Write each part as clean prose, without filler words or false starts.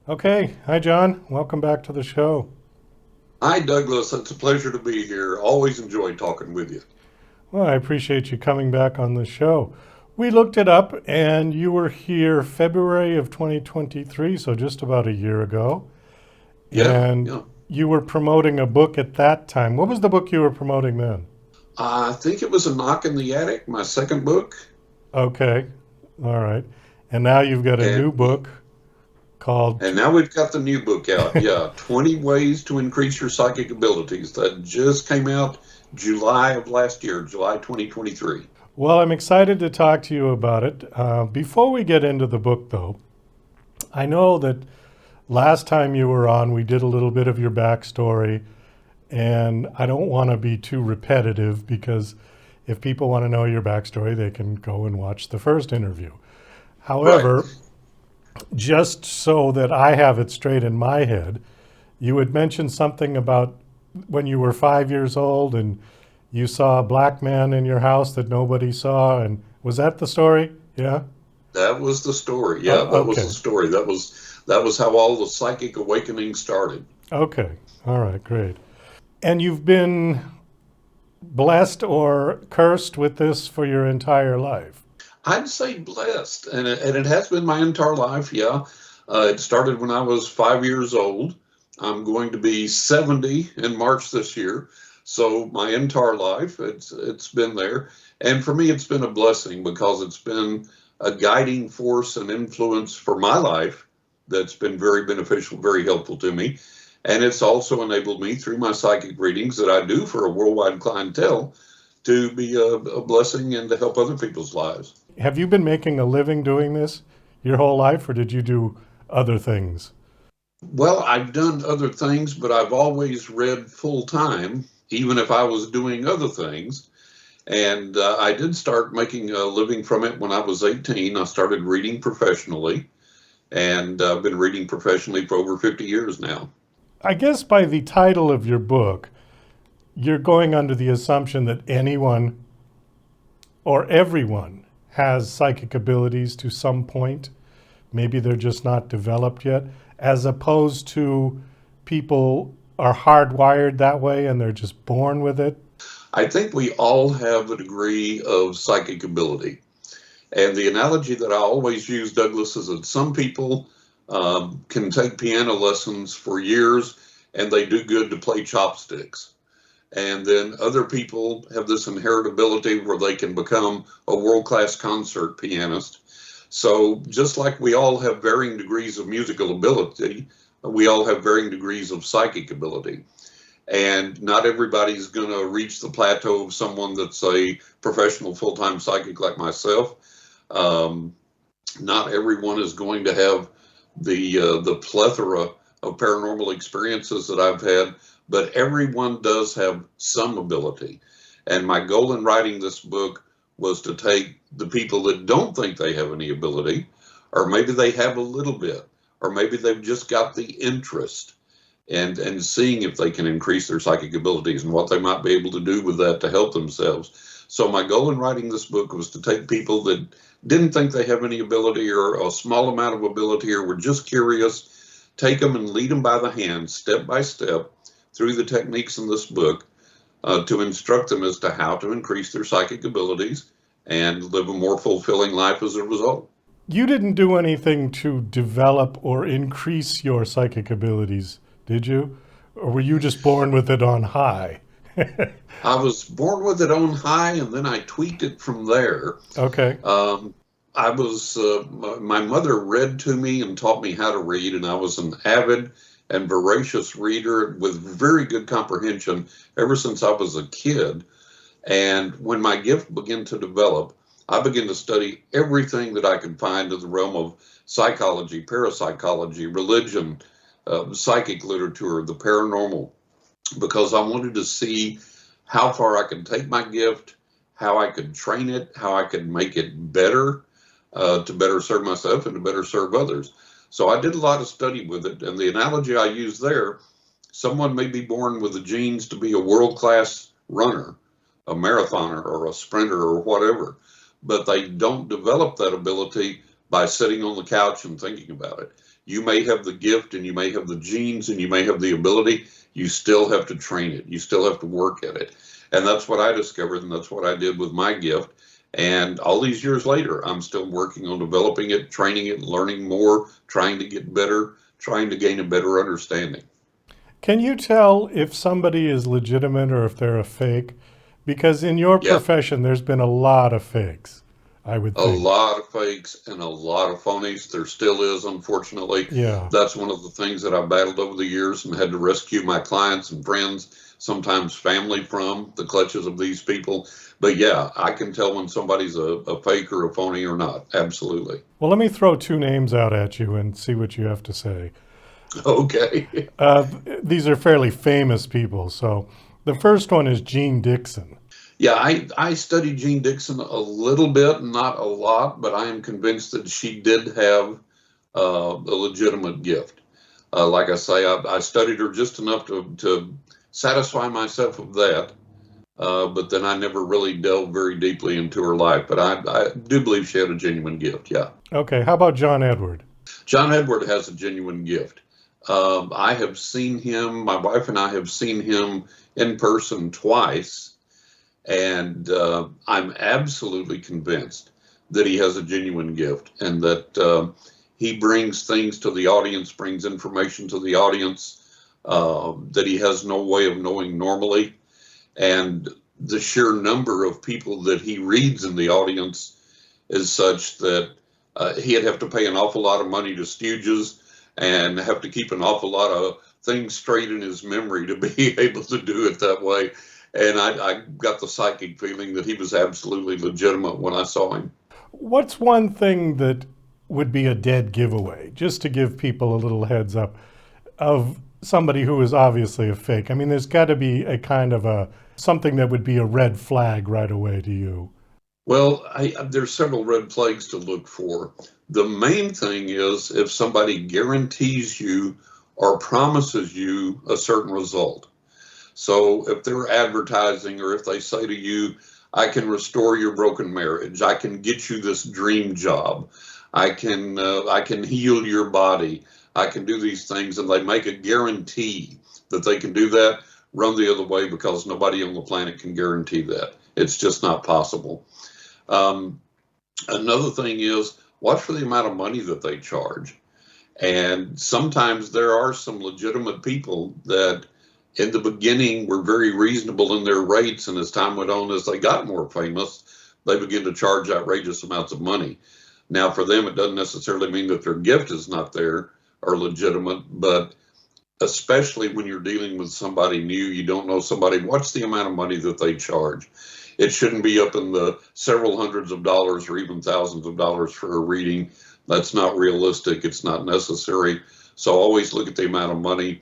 Okay. Hi, John. Welcome back to the show. Hi, Douglas. It's a pleasure to be here. Always enjoy talking with you. Well, I appreciate you coming back on the show. We looked it up, and you were here February of 2023, so just about a year ago. Yeah, And yeah. you were promoting a book at that time. What was the book you were promoting then? I think it was A Knock in the Attic, my second book. Okay. All right. And now you've got a new And book called. and now we've got the new book out. Yeah, 20 Ways to Increase Your Psychic Abilities. That just came out July of last year, July 2023. Well, I'm excited to talk to you about it. Before we get into the book, though, I know that last time you were on, we did a little bit of your backstory, and I don't want to be too repetitive because if people want to know your backstory, they can go and watch the first interview. Right. However, just so that I have it straight in my head, you had mentioned something about when you were 5 years old and you saw a black man in your house that nobody saw. And was that the story? Yeah. That was the story. Yeah, Oh, that was the okay. story. That was how all the psychic awakening started. Okay. All right. Great. And you've been blessed or cursed with this for your entire life. I'd say blessed, and it has been my entire life. Yeah, it started when I was 5 years old. I'm going to be 70 in March this year, so my entire life it's been there, and for me it's been a blessing because it's been a guiding force and influence for my life that's been very beneficial, very helpful to me, and it's also enabled me through my psychic readings that I do for a worldwide clientele to be a blessing and to help other people's lives. Have you been making a living doing this your whole life, or did you do other things? Well, I've done other things, but I've always read full time, even if I was doing other things. And I did start making a living from it when I was 18. I started reading professionally, and I've been reading professionally for over 50 years now. I guess by the title of your book, you're going under the assumption that anyone or everyone has psychic abilities to some point. Maybe they're just not developed yet, as opposed to people are hardwired that way and they're just born with it. I think we all have a degree of psychic ability. And the analogy that I always use, Douglas, is that some people can take piano lessons for years and they do good to play chopsticks. And then other people have this inherent ability where they can become a world class concert pianist. So, just like we all have varying degrees of musical ability, we all have varying degrees of psychic ability. And not everybody's going to reach the plateau of someone that's a professional full time psychic like myself. Um, Not everyone is going to have the plethora of paranormal experiences that I've had, but everyone does have some ability. And my goal in writing this book was to take the people that don't think they have any ability, or maybe they have a little bit, or maybe they've just got the interest, and seeing if they can increase their psychic abilities and what they might be able to do with that to help themselves. So my goal in writing this book was to take people that didn't think they have any ability or a small amount of ability or were just curious, take them and lead them by the hand, step by step, through the techniques in this book to instruct them as to how to increase their psychic abilities and live a more fulfilling life as a result. You didn't do anything to develop or increase your psychic abilities, did you? Or were you just born with it on high? I was born with it on high, and then I tweaked it from there. Okay. Um, my mother read to me and taught me how to read, and I was an avid and voracious reader with very good comprehension ever since I was a kid. And when my gift began to develop, I began to study everything that I could find in the realm of psychology, parapsychology, religion, psychic literature, the paranormal, because I wanted to see how far I could take my gift, how I could train it, how I could make it better to better serve myself and to better serve others. So I did a lot of study with it. And the analogy I use there, someone may be born with the genes to be a world class runner, a marathoner, or a sprinter, or whatever, but they don't develop that ability by sitting on the couch and thinking about it. You may have the gift and you may have the genes and you may have the ability. You still have to train it. You still have to work at it. And that's what I discovered, and that's what I did with my gift. And all these years later, I'm still working on developing it, training it, learning more, trying to get better, trying to gain a better understanding. Can you tell if somebody is legitimate or if they're a fake? Because in your Yeah, profession, there's been a lot of fakes, I would a think. lot of fakes and a lot of phonies. There still is, unfortunately. Yeah. That's one of the things that I've battled over the years and had to rescue my clients and friends, sometimes family, from the clutches of these people. But yeah, I can tell when somebody's a fake or a phony or not. Absolutely. Well, let me throw two names out at you and see what you have to say. Okay. These are fairly famous people. So the first one is Gene Dixon. Yeah, I studied Jean Dixon a little bit, not a lot, but I am convinced that she did have a legitimate gift. Like I say, I studied her just enough to satisfy myself of that, but then I never really delved very deeply into her life. But I do believe she had a genuine gift, yeah. Okay, how about John Edward? John Edward has a genuine gift. I have seen him, my wife and I have seen him in person twice. And I'm absolutely convinced that he has a genuine gift and that he brings things to the audience, brings information to the audience that he has no way of knowing normally. And the sheer number of people that he reads in the audience is such that he'd have to pay an awful lot of money to stooges and have to keep an awful lot of things straight in his memory to be able to do it that way. And I got the psychic feeling that he was absolutely legitimate when I saw him. What's one thing that would be a dead giveaway, just to give people a little heads up, of somebody who is obviously a fake? I mean, there's got to be a kind of a something that would be a red flag right away to you. Well, there's several red flags to look for. The main thing is if somebody guarantees you or promises you a certain result. So if they're advertising or if they say to you, I can restore your broken marriage, I can get you this dream job, I can heal your body, I can do these things, and they make a guarantee that they can do that, run the other way because nobody on the planet can guarantee that. It's just not possible. Um, Another thing is watch for the amount of money that they charge. And sometimes there are some legitimate people that in the beginning were very reasonable in their rates. And as time went on, as they got more famous, they began to charge outrageous amounts of money. Now, for them, it doesn't necessarily mean that their gift is not there or legitimate, but especially when you're dealing with somebody new, you don't know somebody, what's the amount of money that they charge? It shouldn't be up in the several hundreds of dollars or even thousands of dollars for a reading. That's not realistic. It's not necessary. So always look at the amount of money.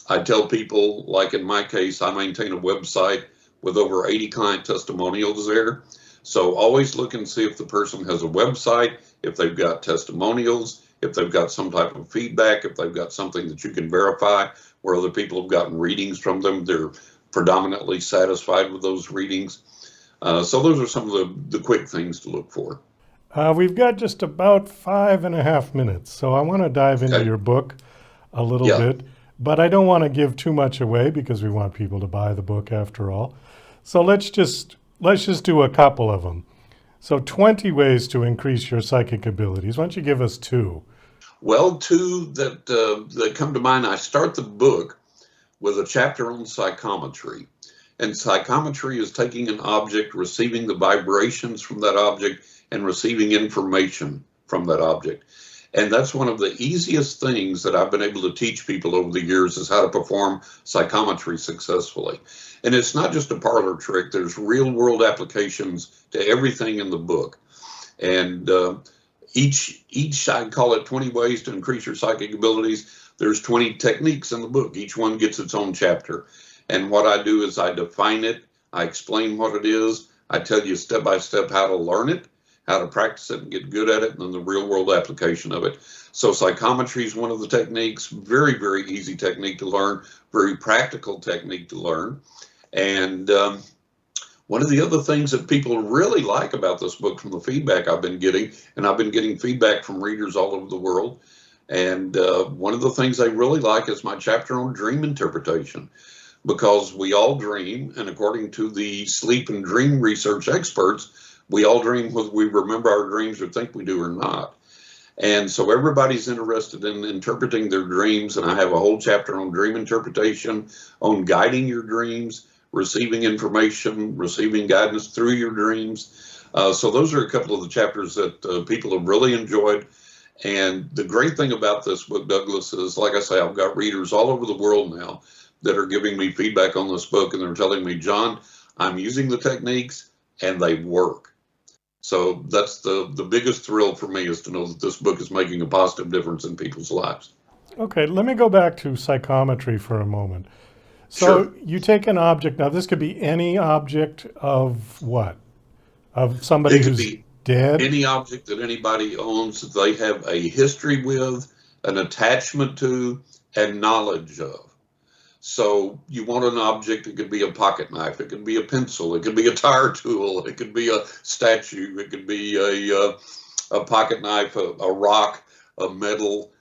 I tell people, like in my case, I maintain a website with over 80 client testimonials there. So always look and see if the person has a website, if they've got testimonials, if they've got some type of feedback, if they've got something that you can verify where other people have gotten readings from them, they're predominantly satisfied with those readings. So those are some of the quick things to look for. We've got just about 5.5 minutes, so I want to dive into Okay. your book a little Yeah. bit, but I don't want to give too much away because we want people to buy the book after all. So let's just do a couple of them. So 20 ways to increase your psychic abilities. Why don't you give us two? Well, two that come to mind. I start the book with a chapter on psychometry. And psychometry is taking an object, receiving the vibrations from that object, and receiving information from that object. And that's one of the easiest things that I've been able to teach people over the years is how to perform psychometry successfully. And it's not just a parlor trick. There's real world applications to everything in the book. And each I call it 20 ways to increase your psychic abilities. There's 20 techniques in the book. Each one gets its own chapter. And what I do is I define it, I explain what it is, I tell you step by step how to learn it, how to practice it and get good at it, and then the real world application of it. So psychometry is one of the techniques, very, very easy technique to learn, very practical technique to learn. And one of the other things that people really like about this book from the feedback I've been getting, and I've been getting feedback from readers all over the world, And one of the things they really like is my chapter on dream interpretation, because we all dream, and according to the sleep and dream research experts, we all dream whether we remember our dreams or think we do or not. And so everybody's interested in interpreting their dreams, and I have a whole chapter on dream interpretation, on guiding your dreams, receiving information, receiving guidance through your dreams. So those are a couple of the chapters that people have really enjoyed. And the great thing about this book, Douglas, is, like I say, I've got readers all over the world now that are giving me feedback on this book, and they're telling me, John, I'm using the techniques and they work. So that's the biggest thrill for me, is to know that this book is making a positive difference in people's lives. Okay, let me go back to psychometry for a moment. So Sure. you take an object, now this could be any object of what? Of somebody It could who's be dead? any object that anybody owns that they have a history with, an attachment to, and knowledge of. So you want an object, it could be a pocket knife, it could be a pencil, it could be a tire tool, it could be a statue, it could be a pocket knife, a rock, a metal,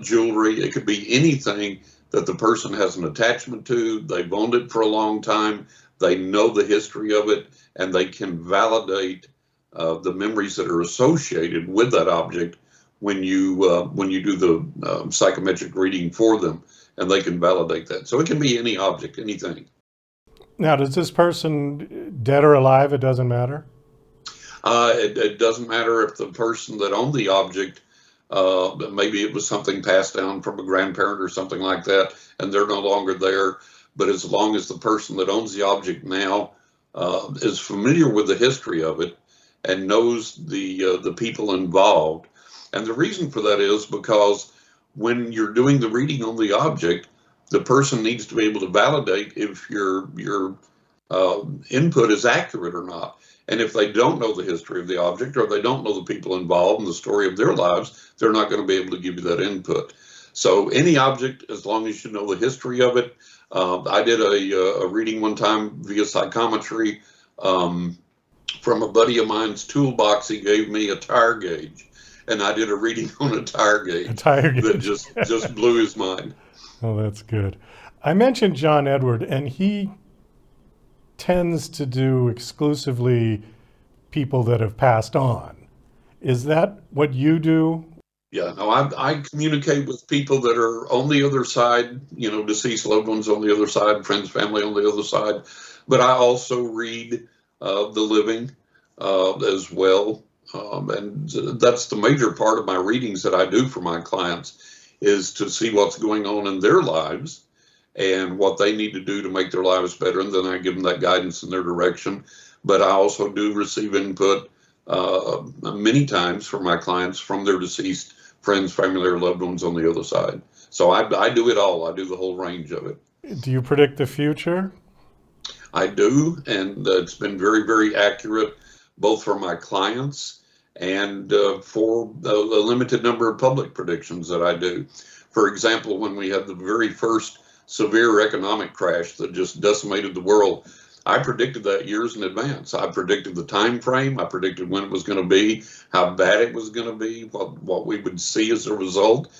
jewelry. It could be anything that the person has an attachment to. They've owned it for a long time. They know the history of it, and they can validate the memories that are associated with that object when you do the psychometric reading for them, and they can validate that. So it can be any object, anything. Now, does this person, dead or alive, it doesn't matter? It doesn't matter if the person that owned the object, maybe it was something passed down from a grandparent or something like that, and they're no longer there. But as long as the person that owns the object now is familiar with the history of it and knows the people involved, and the reason for that is because when you're doing the reading on the object, the person needs to be able to validate if your input is accurate or not. And if they don't know the history of the object, or they don't know the people involved and the story of their lives, they're not going to be able to give you that input. So any object, as long as you know the history of it. I did a reading one time via psychometry from a buddy of mine's toolbox. He gave me a tire gauge, and I did a reading on a tire A gauge tire that gauge. just blew his mind. Oh, that's good. I mentioned John Edward, and he tends to do exclusively people that have passed on. Is that what you do? Yeah, no, I communicate with people that are on the other side, deceased loved ones on the other side, friends, family on the other side. But I also read the living as well. And that's the major part of my readings that I do for my clients, is to see what's going on in their lives and what they need to do to make their lives better. And then I give them that guidance in their direction. But I also do receive input many times from my clients from their deceased friends, family, or loved ones on the other side. So I do it all. I do the whole range of it. Do you predict the future? I do, and it's been very, very accurate, both for my clients and for a limited number of public predictions that I do. For example, when we had the very first severe economic crash that just decimated the world, I predicted that years in advance. I predicted the time frame. I predicted when it was going to be, how bad it was going to be, what we would see as a result.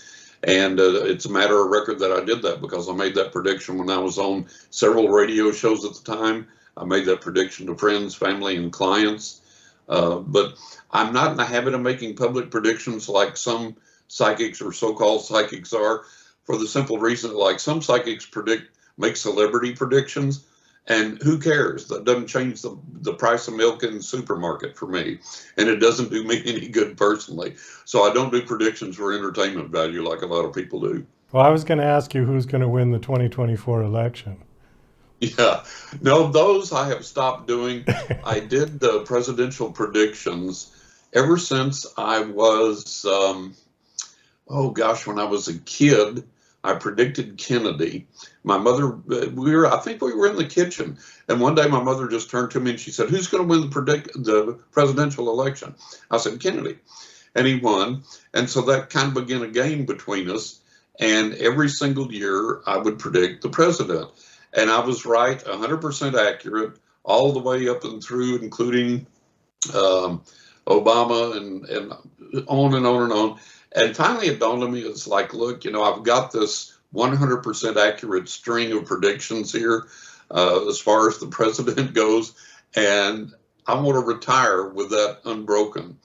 And it's a matter of record that I did that, because I made that prediction when I was on several radio shows at the time. I made that prediction to friends, family, and clients. But I'm not in the habit of making public predictions like some psychics or so-called psychics are, for the simple reason that, like, some psychics make celebrity predictions. And who cares? That doesn't change the price of milk in the supermarket for me. And it doesn't do me any good personally. So I don't do predictions for entertainment value like a lot of people do. Well, I was going to ask you who's going to win the 2024 election. Yeah. No, those I have stopped doing. I did the presidential predictions ever since I was, oh gosh, when I was a kid. I predicted Kennedy. My mother, I think we were in the kitchen, and one day my mother just turned to me and she said, "Who's going to win the presidential election?" I said, "Kennedy," and he won. And so that kind of began a game between us. And every single year I would predict the president, and I was right, 100% accurate, all the way up and through, including Obama, and on and on and on. And finally, it dawned on me, it's like, look, I've got this 100% accurate string of predictions here as far as the president goes, and I want to retire with that unbroken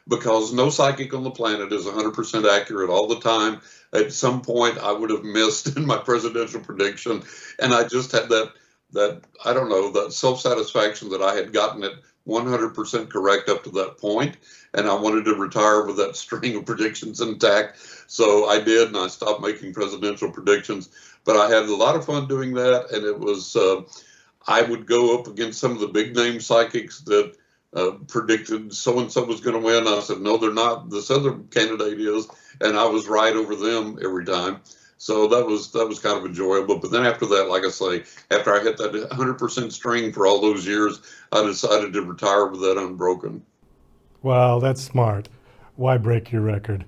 because no psychic on the planet is 100% accurate all the time. At some point, I would have missed in my presidential prediction, and I just had that I don't know, that self-satisfaction that I had gotten it 100% correct up to that point, and I wanted to retire with that string of predictions intact. So I did, and I stopped making presidential predictions. But I had a lot of fun doing that, and it was I would go up against some of the big name psychics that predicted so and so was going to win. I said, no, they're not. This other candidate is, and I was right over them every time. So that was kind of enjoyable. But then after that, like I say, after I hit that 100% string for all those years, I decided to retire with that unbroken. Wow, that's smart. Why break your record?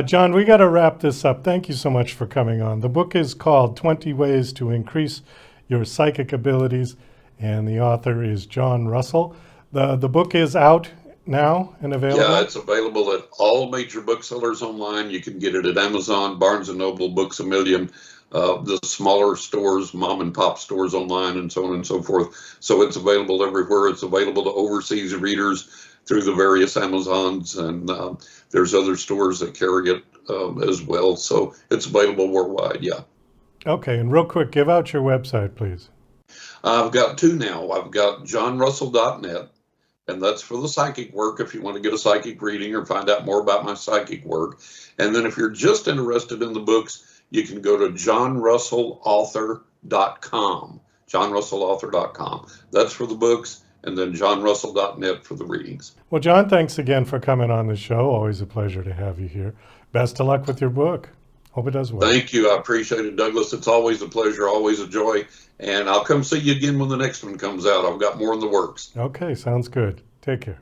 John, we got to wrap this up. Thank you so much for coming on. The book is called 20 Ways to Increase Your Psychic Abilities, and the author is John Russell. The book is out now and available? Yeah, it's available at all major booksellers online. You can get it at Amazon, Barnes & Noble, Books A Million, the smaller stores, mom and pop stores online, and so on and so forth. So it's available everywhere. It's available to overseas readers through the various Amazons, and there's other stores that carry it as well. So it's available worldwide, yeah. Okay, and real quick, give out your website, please. I've got two now. I've got johnrussell.net, and that's for the psychic work if you want to get a psychic reading or find out more about my psychic work. And then if you're just interested in the books, you can go to johnrussellauthor.com, johnrussellauthor.com. That's for the books, and then johnrussell.net for the readings. Well, John, thanks again for coming on the show. Always a pleasure to have you here. Best of luck with your book. Hope it does well. Thank you. I appreciate it, Douglas. It's always a pleasure, always a joy. And I'll come see you again when the next one comes out. I've got more in the works. Okay, sounds good. Take care.